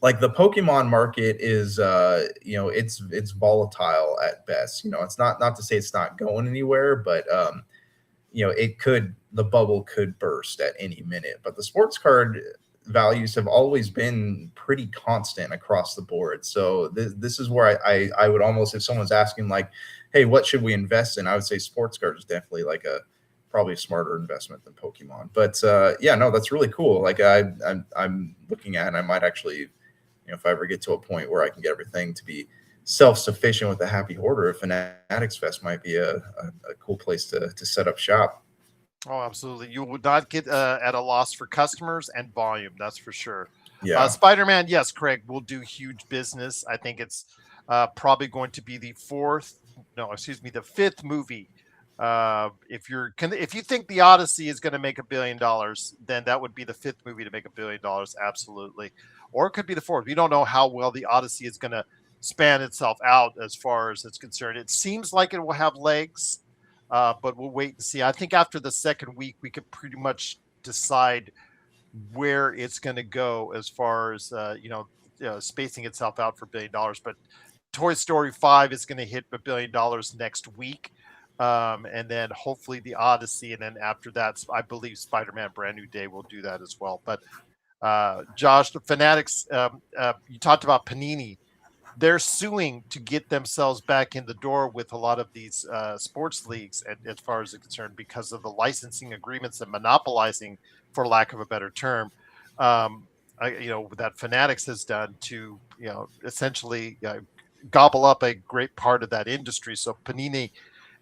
Like the Pokemon market is, it's volatile at best. It's not to say it's not going anywhere, but the bubble could burst at any minute. But the sports card values have always been pretty constant across the board. So this is where I would almost, if someone's asking like, hey, what should we invest in? I would say sports cards is definitely like probably a smarter investment than Pokemon. But yeah, no, that's really cool. Like I'm looking at, and I might actually, if I ever get to a point where I can get everything to be self-sufficient with a happy hoarder, Fanatics Fest might be a cool place to set up shop. Oh, absolutely. You would not get at a loss for customers and volume. That's for sure. Yeah. Spider-Man, yes, Craig, will do huge business. I think it's probably going to be the fifth movie. If you think the Odyssey is going to make $1 billion, then that would be the fifth movie to make $1 billion. Absolutely. Or it could be the fourth. We don't know how well the Odyssey is going to span itself out as far as it's concerned. It seems like it will have legs, but we'll wait and see. I think after the second week, we could pretty much decide where it's going to go as far as spacing itself out for $1 billion. But Toy Story 5 is going to hit $1 billion next week, and then hopefully the Odyssey, and then after that, I believe Spider-Man: Brand New Day will do that as well. But Josh, the Fanatics, you talked about Panini. They're suing to get themselves back in the door with a lot of these sports leagues, and as far as it's concerned, because of the licensing agreements and monopolizing, for lack of a better term, that Fanatics has done to, essentially gobble up a great part of that industry. So Panini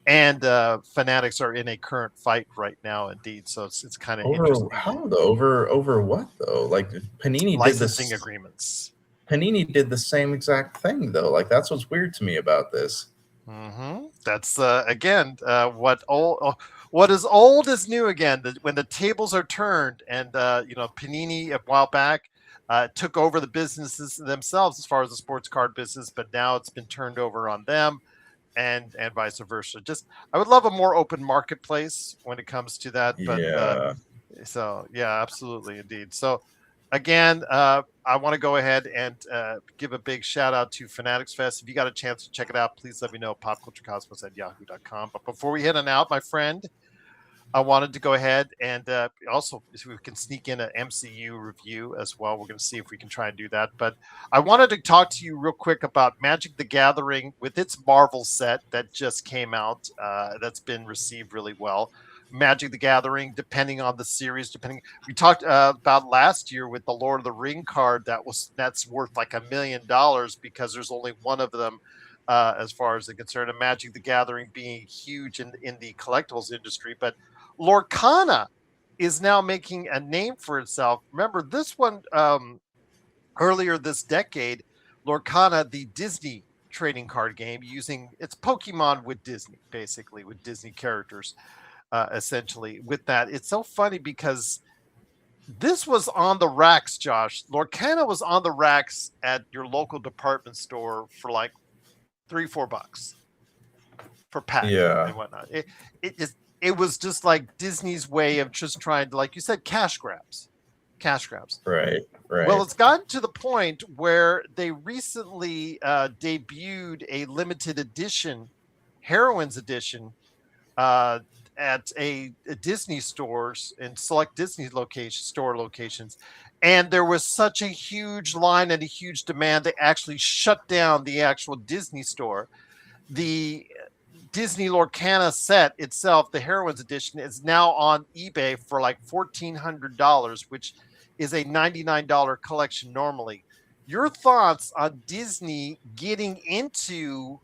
and Fanatics are in a current fight right now, indeed. So it's kind of interesting. How though? Over what though? Like Panini licensing did this, agreements. Panini did the same exact thing though. Like that's what's weird to me about this. Mm-hmm. That's what is old is new again. When the tables are turned, and Panini a while back took over the businesses themselves as far as the sports card business, but now it's been turned over on them, and vice versa. Just I would love a more open marketplace when it comes to that. But yeah, absolutely, indeed. So again, I want to go ahead and give a big shout out to Fanatics Fest. If you got a chance to check it out, please let me know. popculturecosmos@yahoo.com. But before we head on out, my friend, I wanted to go ahead and also, if we can sneak in an MCU review as well. We're going to see if we can try and do that. But I wanted to talk to you real quick about Magic the Gathering with its Marvel set that just came out. That's been received really well. Magic the Gathering, depending on the series, we talked about last year with the Lord of the Ring card that's worth like $1 million because there's only one of them as far as the concern of Magic the Gathering being huge in the collectibles industry. But Lorcana is now making a name for itself. Remember this one earlier this decade, Lorcana, the Disney trading card game, it's Pokemon with Disney, basically with Disney characters. Essentially with that. It's so funny because this was on the racks, Josh. Lorcana was on the racks at your local department store for like $3-4 for pack and whatnot. It was just like Disney's way of just trying to, like you said, cash grabs. Right. Well, it's gotten to the point where they recently debuted a limited edition Heroines edition at a Disney stores and select Disney store locations. And there was such a huge line and a huge demand, they actually shut down the actual Disney store. The Disney Lorcana set itself, the Heroines edition, is now on eBay for like $1,400, which is a $99 collection normally. Your thoughts on Disney getting into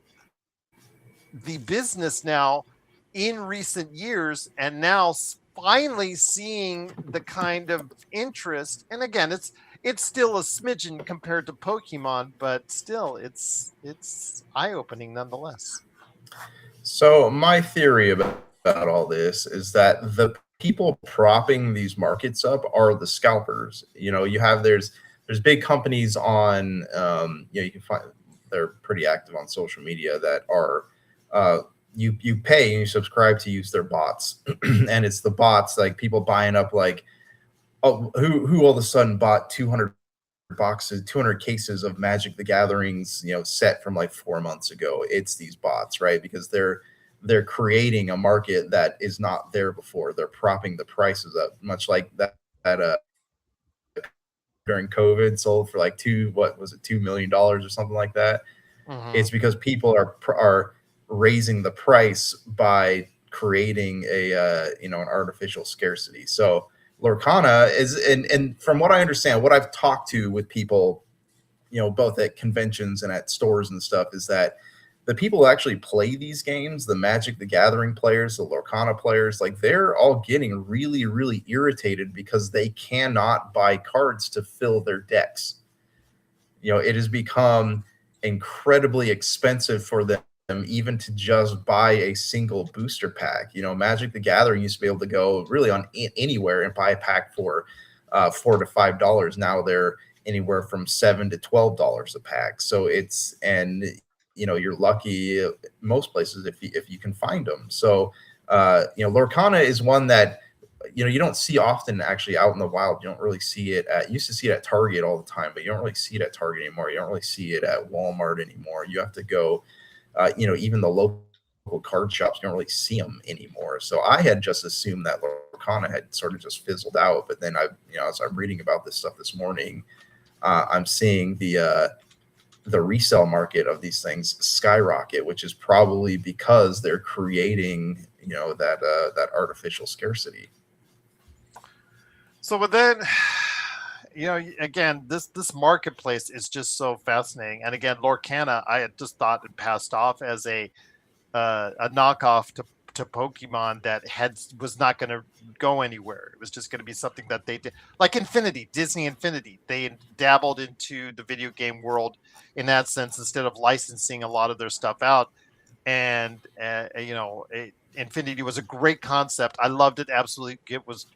the business now in recent years, and now finally seeing the kind of interest? And again, it's still a smidgen compared to Pokemon, but still it's eye-opening nonetheless. So my theory about all this is that the people propping these markets up are the scalpers. You have there's big companies on you can find, they're pretty active on social media, that are you pay and you subscribe to use their bots. And it's the bots, like people buying up, like, who all of a sudden bought 200 cases of Magic the Gatherings, set from like 4 months ago. It's these bots, right? Because they're creating a market that is not there before. They're propping the prices up, much like that during COVID sold for like $2 million or something like that. Mm-hmm. It's because people are raising the price by creating an artificial scarcity. So Lorcana is, and from what I understand, what I've talked to with people, both at conventions and at stores and stuff, is that the people who actually play these games, the Magic the Gathering players, the Lorcana players, like they're all getting really, really irritated because they cannot buy cards to fill their decks. It has become incredibly expensive for them even to just buy a single booster pack. Magic the Gathering used to be able to go really on anywhere and buy a pack for $4 to $5. Now they're anywhere from $7 to $12 a pack. So you're lucky most places if you can find them. So Lorcana is one that you don't see often actually out in the wild. You don't really see it you used to see it at Target all the time, but you don't really see it at Target anymore. You don't really see it at Walmart anymore. You have to go even the local card shops, you don't really see them anymore. So I had just assumed that Lorcana had sort of just fizzled out, but then as I'm reading about this stuff this morning, I'm seeing the resale market of these things skyrocket, which is probably because they're creating that artificial scarcity. So, but then, again, this marketplace is just so fascinating. And again, Lorcana, I had just thought it passed off as a knockoff to Pokemon that was not going to go anywhere. It was just going to be something that they did, like Disney Infinity. They dabbled into the video game world in that sense instead of licensing a lot of their stuff out. And Infinity was a great concept. I loved it absolutely. It was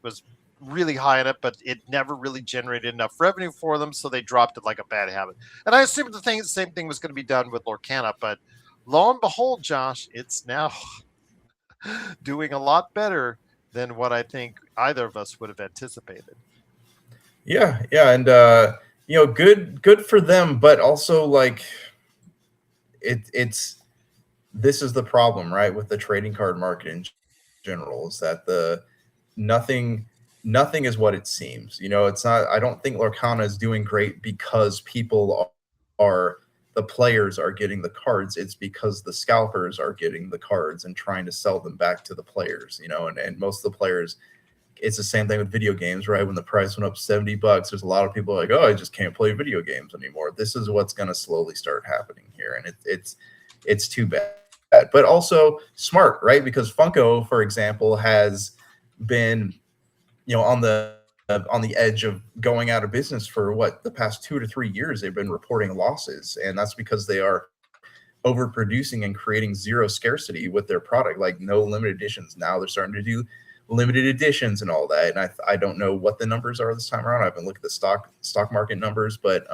really high on it, but it never really generated enough revenue for them, so they dropped it like a bad habit. And I assumed the same thing was going to be done with Lorcana, but lo and behold, Josh, it's now doing a lot better than what I think either of us would have anticipated. Yeah, and good for them, but also like it's this is the problem, right, with the trading card market in general, is that nothing is what it seems. It's not. I don't think Lorcana is doing great because people the players are getting the cards. It's because the scalpers are getting the cards and trying to sell them back to the players. And most of the players, it's the same thing with video games, right? When the price went up $70, there's a lot of people like, oh, I just can't play video games anymore. This is what's going to slowly start happening here, and it's too bad, but also smart, right? Because Funko, for example, has been on the edge of going out of business for the past 2 to 3 years. They've been reporting losses, and that's because they are overproducing and creating zero scarcity with their product, like no limited editions. Now they're starting to do limited editions and all that, and I don't know what the numbers are this time around. I haven't looked at the stock market numbers, but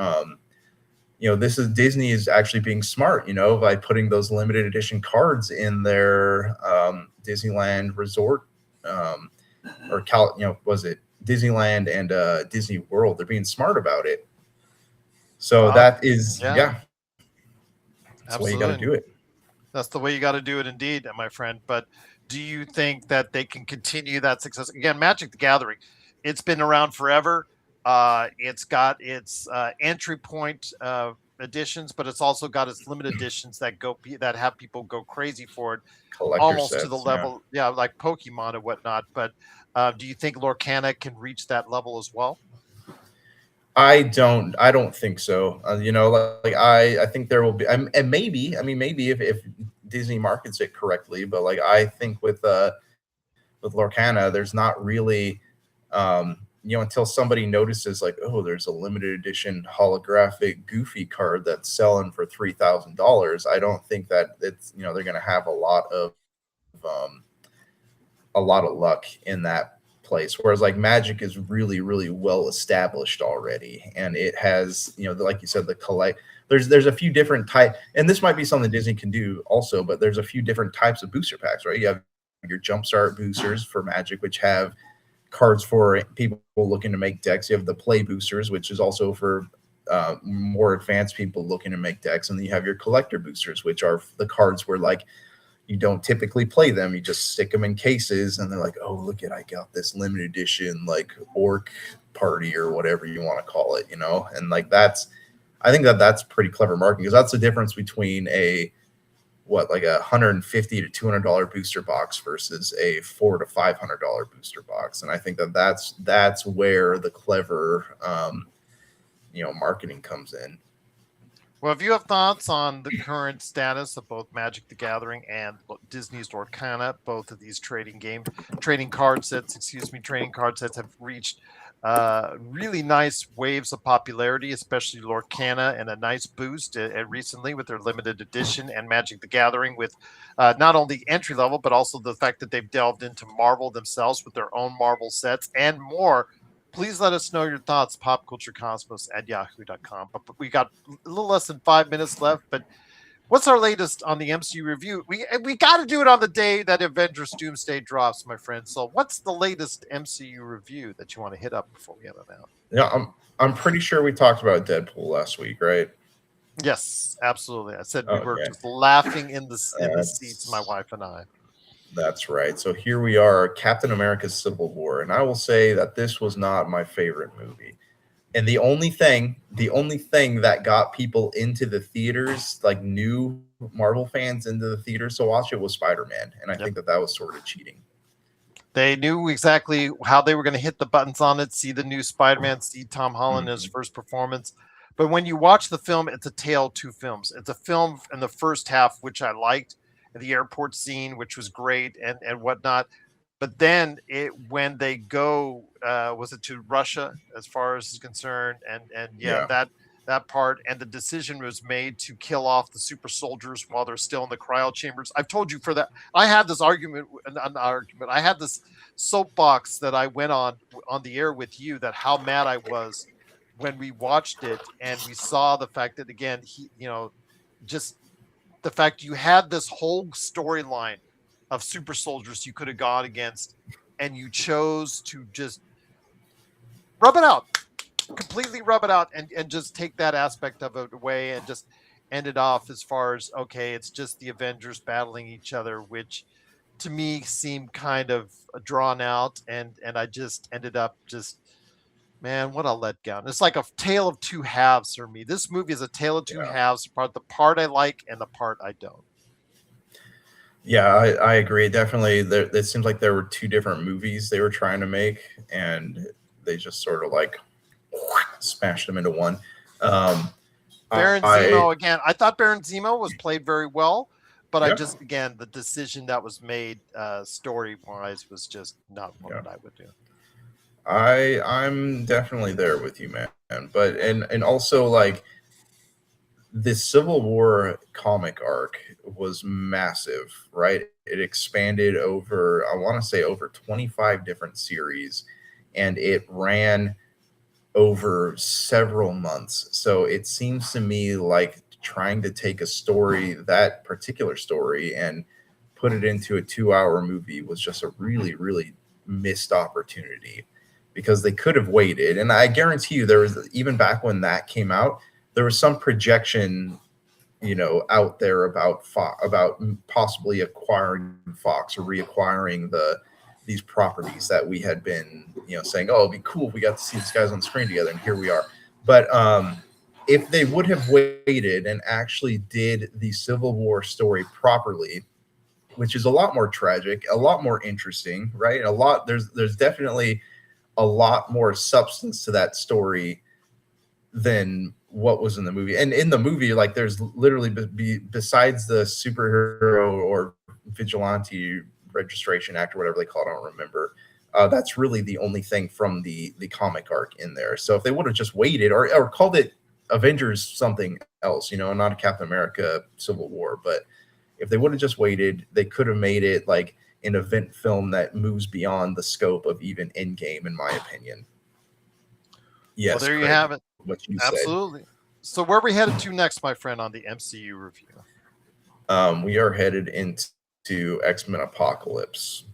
Disney is actually being smart, by putting those limited edition cards in their Disneyland Resort, was it Disneyland and Disney World? They're being smart about it. So that is, that's the way you got to do it. That's the way you got to do it, indeed, my friend. But do you think that they can continue that success? Again, Magic the Gathering, it's been around forever. It's got its entry point editions, but it's also got its limited editions that have people go crazy for it, almost sets, to the level, like Pokemon and whatnot. But do you think Lorcana can reach that level as well? I don't think so. I think there will be, and maybe if Disney markets it correctly, but I think with Lorcana, there's not really, until somebody notices there's a limited edition holographic Goofy card that's selling for $3,000. I don't think that it's, they're going to have a lot of luck in that place. Whereas Magic is really, really well established already, and it has, like you said, there's a few different type, and this might be something Disney can do also, but there's a few different types of booster packs, right? You have your Jumpstart boosters for Magic, which have cards for people looking to make decks. You have the Play boosters, which is also for more advanced people looking to make decks, and then you have your collector boosters, which are the cards where you don't typically play them. You just stick them in cases, and they're like, oh, look I got this limited edition Orc Party or whatever you want to call it, and I think that's pretty clever marketing, because that's the difference between a like a $150 to $200 booster box versus a $400 to $500 booster box. And I think that's where the clever, marketing comes in. Well, if you have thoughts on the current status of both Magic the Gathering and Disney's Lorcana, both of these trading card sets have reached really nice waves of popularity, especially Lorcana, and a nice boost recently with their limited edition, and Magic the Gathering with not only entry level, but also the fact that they've delved into Marvel themselves with their own Marvel sets and more. Please let us know your thoughts, popculturecosmos@yahoo.com. But we got a little less than 5 minutes left. But what's our latest on the MCU review? We got to do it on the day that Avengers Doomsday drops, my friend. So what's the latest MCU review that you want to hit up before we head on out? Yeah, I'm pretty sure we talked about Deadpool last week, right? Yes, absolutely. I said we were just laughing in the seats, my wife and I. That's right. So here we are, Captain America's Civil War. And I will say that this was not my favorite movie. And the only thing that got people into the theaters, like new Marvel fans into the theaters to watch it, was Spider-Man. And I think that was sort of cheating. They knew exactly how they were going to hit the buttons on it, see the new Spider-Man, see Tom Holland in his first performance. But when you watch the film, it's a tale of two films. It's a film in the first half, which I liked, the airport scene, which was great, and whatnot. But then when they go, was it to Russia as far as is concerned? And that part, and the decision was made to kill off the super soldiers while they're still in the cryo chambers. I've told you for that. I had this argument. I had this soapbox that I went on the air with you, that how mad I was when we watched it and we saw the fact that, again, just the fact you had this whole storyline of super soldiers you could have gone against, and you chose to just completely rub it out and just take that aspect of it away and just end it off as far as, okay, it's just the Avengers battling each other, which to me seemed kind of drawn out, and I just ended up man, what a letdown. It's like a tale of two halves for me. This movie is a tale of two halves, the part I like and the part I don't. Yeah, I agree. Definitely. It seems like there were two different movies they were trying to make, and they just sort of like smashed them into one. Baron Zemo, again, I thought Baron Zemo was played very well, but again, the decision that was made story-wise was just not what I would do. I'm definitely there with you, man. But and also, like, the Civil War comic arc was massive, right? It expanded over, I want to say, over 25 different series, and it ran over several months. So it seems to me like trying to take that particular story, and put it into a 2-hour movie was just a really, really missed opportunity, because they could have waited. And I guarantee you, there was, even back when that came out, there was some projection, out there about possibly acquiring Fox or reacquiring these properties that we had been, saying, oh, it'd be cool if we got to see these guys on screen together, and here we are. But if they would have waited and actually did the Civil War story properly, which is a lot more tragic, a lot more interesting, right? There's definitely a lot more substance to that story than what was in the movie. And in the movie, like, there's literally besides the superhero or vigilante registration act or whatever they call it, I don't remember. That's really the only thing from the comic arc in there. So if they would have just waited or called it Avengers something else, not a Captain America Civil War, but if they would have just waited, they could have made it like an event film that moves beyond the scope of even Endgame, in my opinion. Yes. Well, there you have it. What you Absolutely. Said. So where are we headed to next, my friend, on the MCU review? We are headed into X-Men Apocalypse.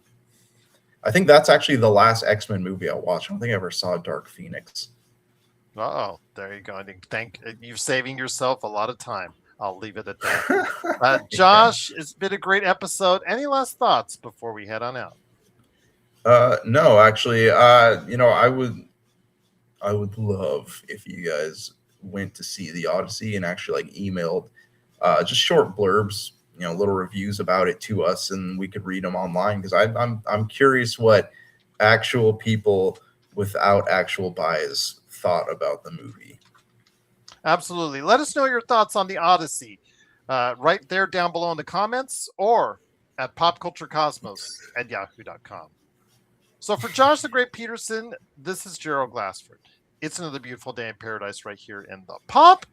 I think that's actually the last X-Men movie I watched. I don't think I ever saw Dark Phoenix. Oh, there you go. You're saving yourself a lot of time. I'll leave it at that. Josh, it's been a great episode. Any last thoughts before we head on out? No, actually, I would love if you guys went to see the Odyssey and actually like emailed just short blurbs, little reviews about it to us, and we could read them online, because I'm curious what actual people without actual bias thought about the movie. Absolutely. Let us know your thoughts on the Odyssey right there down below in the comments, or at popculturecosmos@yahoo.com. So for Josh the Great Peterson, this is Gerald Glassford. It's another beautiful day in paradise right here in the Pop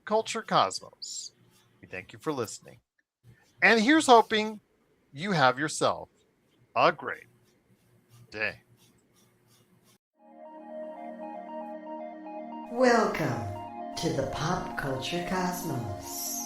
Culture Cosmos. We thank you for listening. And here's hoping you have yourself a great day. Welcome to the Pop Culture Cosmos.